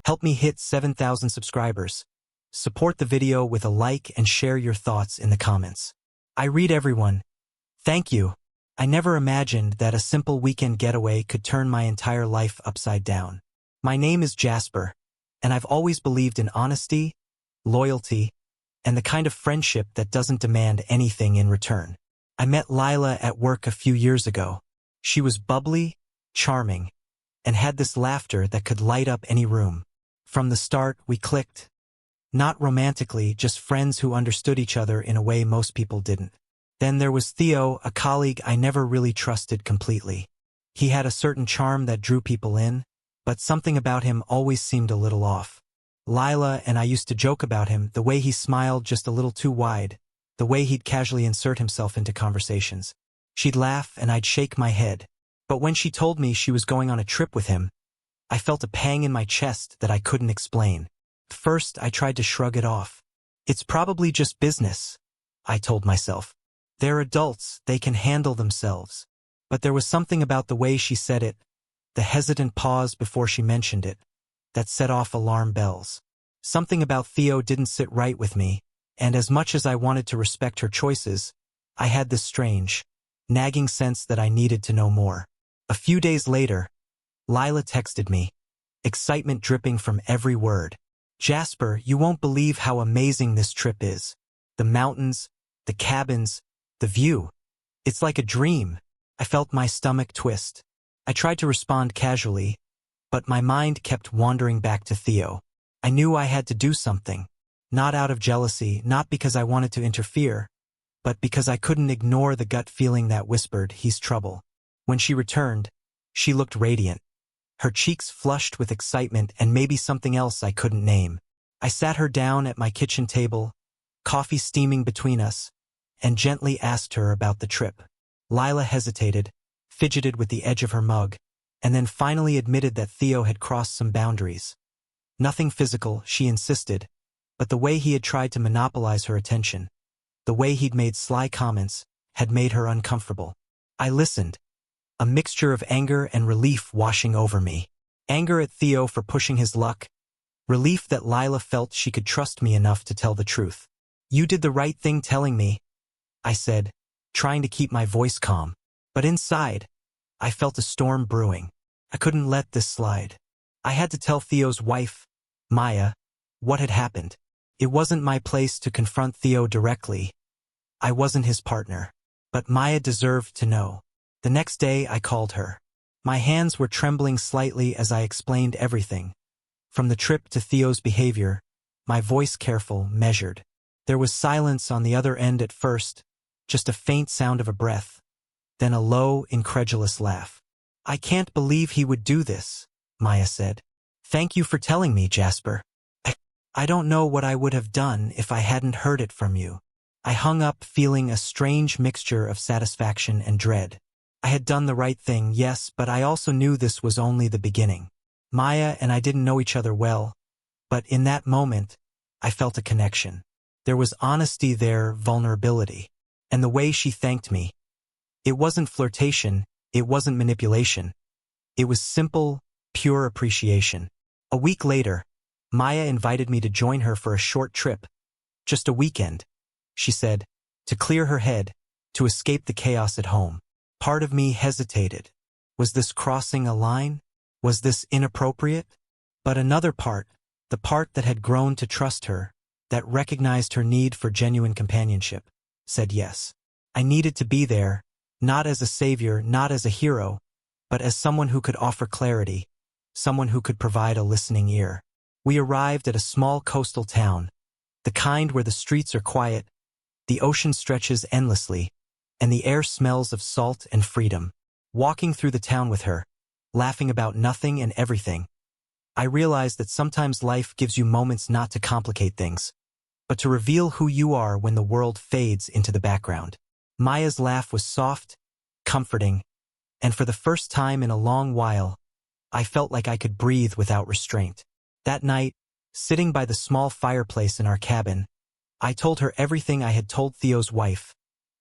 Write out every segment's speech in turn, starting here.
Help me hit 7,000 subscribers. Support the video with a like and share your thoughts in the comments. I read everyone. Thank you. I never imagined that a simple weekend getaway could turn my entire life upside down. My name is Jasper, and I've always believed in honesty, loyalty, and the kind of friendship that doesn't demand anything in return. I met Lila at work a few years ago. She was bubbly, charming, and had this laughter that could light up any room. From the start, we clicked. Not romantically, just friends who understood each other in a way most people didn't. Then there was Theo, a colleague I never really trusted completely. He had a certain charm that drew people in, but something about him always seemed a little off. Lila and I used to joke about him, the way he smiled just a little too wide, the way he'd casually insert himself into conversations. She'd laugh and I'd shake my head. But when she told me she was going on a trip with him, I felt a pang in my chest that I couldn't explain. First, I tried to shrug it off. It's probably just business, I told myself. They're adults, they can handle themselves. But there was something about the way she said it, the hesitant pause before she mentioned it, that set off alarm bells. Something about Theo didn't sit right with me, and as much as I wanted to respect her choices, I had this strange, nagging sense that I needed to know more. A few days later, Lila texted me, excitement dripping from every word. Jasper, you won't believe how amazing this trip is. The mountains, the cabins, the view. It's like a dream. I felt my stomach twist. I tried to respond casually, but my mind kept wandering back to Theo. I knew I had to do something. Not out of jealousy, not because I wanted to interfere, but because I couldn't ignore the gut feeling that whispered, he's trouble. When she returned, she looked radiant. Her cheeks flushed with excitement and maybe something else I couldn't name. I sat her down at my kitchen table, coffee steaming between us, and gently asked her about the trip. Lila hesitated, fidgeted with the edge of her mug, and then finally admitted that Theo had crossed some boundaries. Nothing physical, she insisted, but the way he had tried to monopolize her attention, the way he'd made sly comments, had made her uncomfortable. I listened, a mixture of anger and relief washing over me. Anger at Theo for pushing his luck, relief that Lila felt she could trust me enough to tell the truth. You did the right thing telling me, I said, trying to keep my voice calm. But inside, I felt a storm brewing. I couldn't let this slide. I had to tell Theo's wife, Maya, what had happened. It wasn't my place to confront Theo directly. I wasn't his partner. But Maya deserved to know. The next day I called her. My hands were trembling slightly as I explained everything. From the trip to Theo's behavior, my voice careful, measured. There was silence on the other end at first, just a faint sound of a breath, then a low, incredulous laugh. I can't believe he would do this, Maya said. Thank you for telling me, Jasper. I don't know what I would have done if I hadn't heard it from you. I hung up feeling a strange mixture of satisfaction and dread. I had done the right thing, yes, but I also knew this was only the beginning. Maya and I didn't know each other well, but in that moment, I felt a connection. There was honesty there, vulnerability. And the way she thanked me. It wasn't flirtation, it wasn't manipulation. It was simple, pure appreciation. A week later, Maya invited me to join her for a short trip. Just a weekend, she said, to clear her head, to escape the chaos at home. Part of me hesitated. Was this crossing a line? Was this inappropriate? But another part, the part that had grown to trust her, that recognized her need for genuine companionship, said yes. I needed to be there, not as a savior, not as a hero, but as someone who could offer clarity, someone who could provide a listening ear. We arrived at a small coastal town, the kind where the streets are quiet, the ocean stretches endlessly, and the air smells of salt and freedom. Walking through the town with her, laughing about nothing and everything, I realized that sometimes life gives you moments not to complicate things, but to reveal who you are when the world fades into the background. Maya's laugh was soft, comforting, and for the first time in a long while, I felt like I could breathe without restraint. That night, sitting by the small fireplace in our cabin, I told her everything I had told Theo's wife,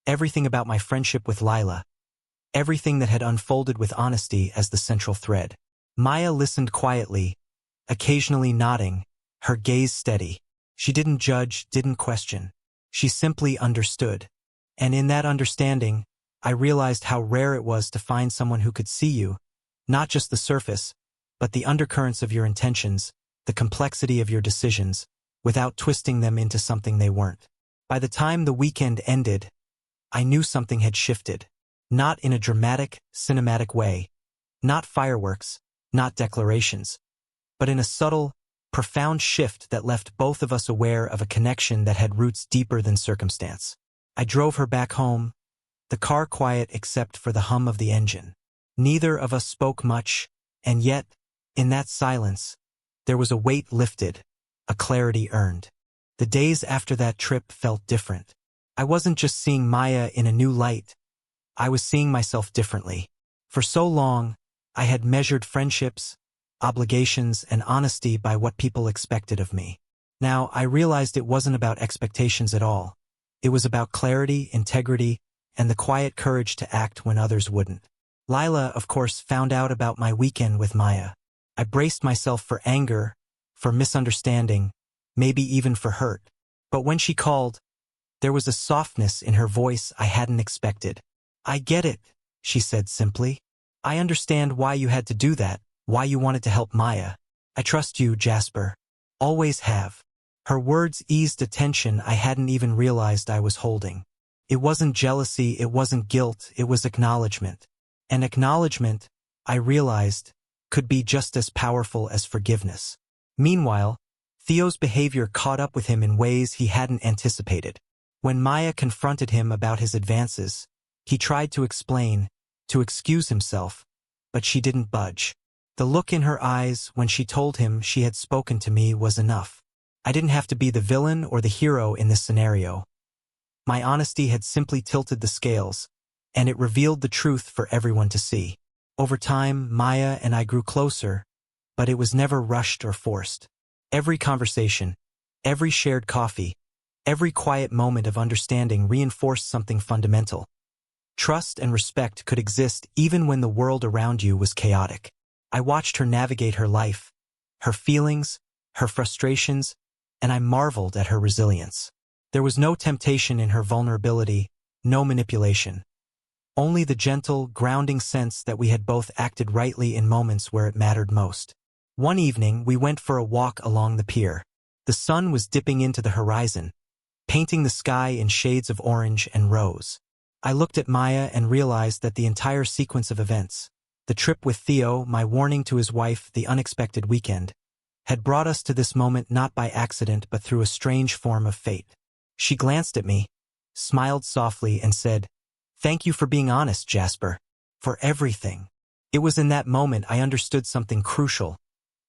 everything about my friendship with Lila, everything that had unfolded with honesty as the central thread. Maya listened quietly, occasionally nodding, her gaze steady. She didn't judge, didn't question. She simply understood. And in that understanding, I realized how rare it was to find someone who could see you, not just the surface, but the undercurrents of your intentions, the complexity of your decisions, without twisting them into something they weren't. By the time the weekend ended, I knew something had shifted. Not in a dramatic, cinematic way, not fireworks, not declarations, but in a subtle, profound shift that left both of us aware of a connection that had roots deeper than circumstance. I drove her back home, the car quiet except for the hum of the engine. Neither of us spoke much, and yet, in that silence, there was a weight lifted, a clarity earned. The days after that trip felt different. I wasn't just seeing Maya in a new light, I was seeing myself differently. For so long, I had measured friendships, obligations, and honesty by what people expected of me. Now, I realized it wasn't about expectations at all. It was about clarity, integrity, and the quiet courage to act when others wouldn't. Lila, of course, found out about my weekend with Maya. I braced myself for anger, for misunderstanding, maybe even for hurt. But when she called, there was a softness in her voice I hadn't expected. "I get it," she said simply. "I understand why you had to do that, why you wanted to help Maya. I trust you, Jasper. Always have." Her words eased a tension I hadn't even realized I was holding. It wasn't jealousy, it wasn't guilt, it was acknowledgement. And acknowledgement, I realized, could be just as powerful as forgiveness. Meanwhile, Theo's behavior caught up with him in ways he hadn't anticipated. When Maya confronted him about his advances, he tried to explain, to excuse himself, but she didn't budge. The look in her eyes when she told him she had spoken to me was enough. I didn't have to be the villain or the hero in this scenario. My honesty had simply tilted the scales, and it revealed the truth for everyone to see. Over time, Maya and I grew closer, but it was never rushed or forced. Every conversation, every shared coffee, every quiet moment of understanding reinforced something fundamental. Trust and respect could exist even when the world around you was chaotic. I watched her navigate her life, her feelings, her frustrations, and I marveled at her resilience. There was no temptation in her vulnerability, no manipulation. Only the gentle, grounding sense that we had both acted rightly in moments where it mattered most. One evening, we went for a walk along the pier. The sun was dipping into the horizon, painting the sky in shades of orange and rose. I looked at Maya and realized that the entire sequence of events, the trip with Theo, my warning to his wife, the unexpected weekend, had brought us to this moment not by accident but through a strange form of fate. She glanced at me, smiled softly, and said, "Thank you for being honest, Jasper. For everything." It was in that moment I understood something crucial.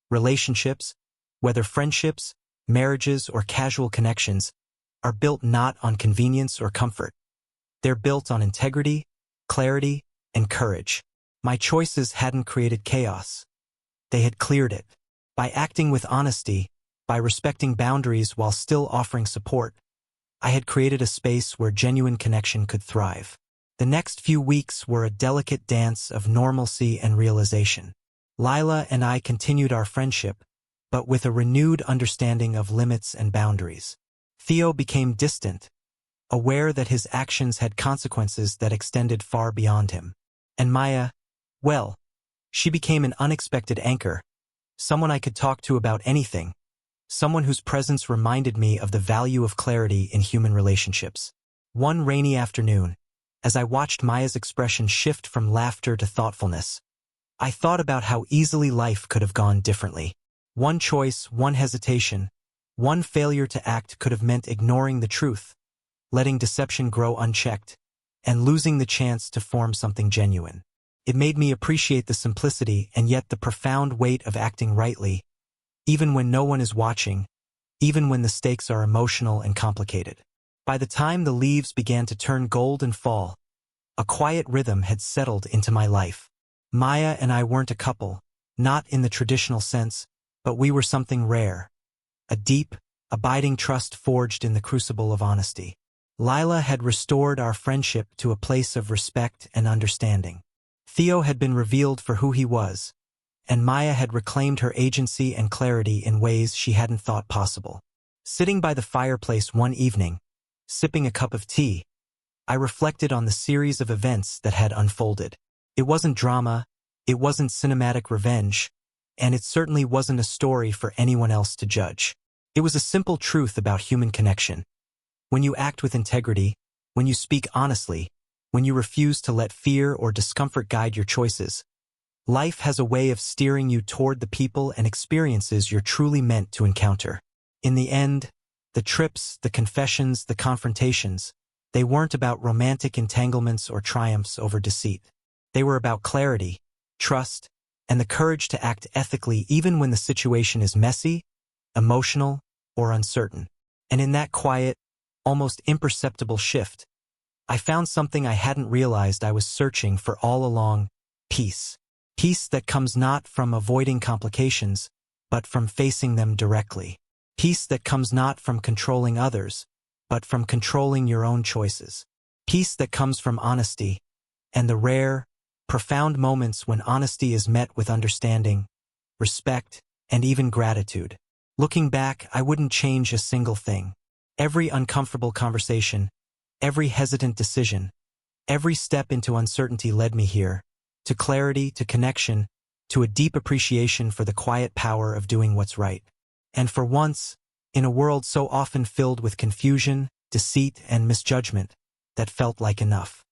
Relationships, whether friendships, marriages, or casual connections, are built not on convenience or comfort. They're built on integrity, clarity, and courage. My choices hadn't created chaos. They had cleared it. By acting with honesty, by respecting boundaries while still offering support, I had created a space where genuine connection could thrive. The next few weeks were a delicate dance of normalcy and realization. Lila and I continued our friendship, but with a renewed understanding of limits and boundaries. Theo became distant, aware that his actions had consequences that extended far beyond him. And Maya, well, she became an unexpected anchor, someone I could talk to about anything, someone whose presence reminded me of the value of clarity in human relationships. One rainy afternoon, as I watched Maya's expression shift from laughter to thoughtfulness, I thought about how easily life could have gone differently. One choice, one hesitation, one failure to act could have meant ignoring the truth, letting deception grow unchecked, and losing the chance to form something genuine. It made me appreciate the simplicity and yet the profound weight of acting rightly, even when no one is watching, even when the stakes are emotional and complicated. By the time the leaves began to turn gold and fall, a quiet rhythm had settled into my life. Maya and I weren't a couple, not in the traditional sense, but we were something rare. A deep, abiding trust forged in the crucible of honesty. Lila had restored our friendship to a place of respect and understanding. Theo had been revealed for who he was, and Maya had reclaimed her agency and clarity in ways she hadn't thought possible. Sitting by the fireplace one evening, sipping a cup of tea, I reflected on the series of events that had unfolded. It wasn't drama, it wasn't cinematic revenge, and it certainly wasn't a story for anyone else to judge. It was a simple truth about human connection. When you act with integrity, when you speak honestly, when you refuse to let fear or discomfort guide your choices, life has a way of steering you toward the people and experiences you're truly meant to encounter. In the end, the trips, the confessions, the confrontations, they weren't about romantic entanglements or triumphs over deceit. They were about clarity, trust, and the courage to act ethically even when the situation is messy, emotional, or uncertain. And in that quiet, almost imperceptible shift, I found something I hadn't realized I was searching for all along: peace. Peace that comes not from avoiding complications, but from facing them directly. Peace that comes not from controlling others, but from controlling your own choices. Peace that comes from honesty, and the rare, profound moments when honesty is met with understanding, respect, and even gratitude. Looking back, I wouldn't change a single thing. Every uncomfortable conversation, every hesitant decision, every step into uncertainty led me here, to clarity, to connection, to a deep appreciation for the quiet power of doing what's right. And for once, in a world so often filled with confusion, deceit, and misjudgment, that felt like enough.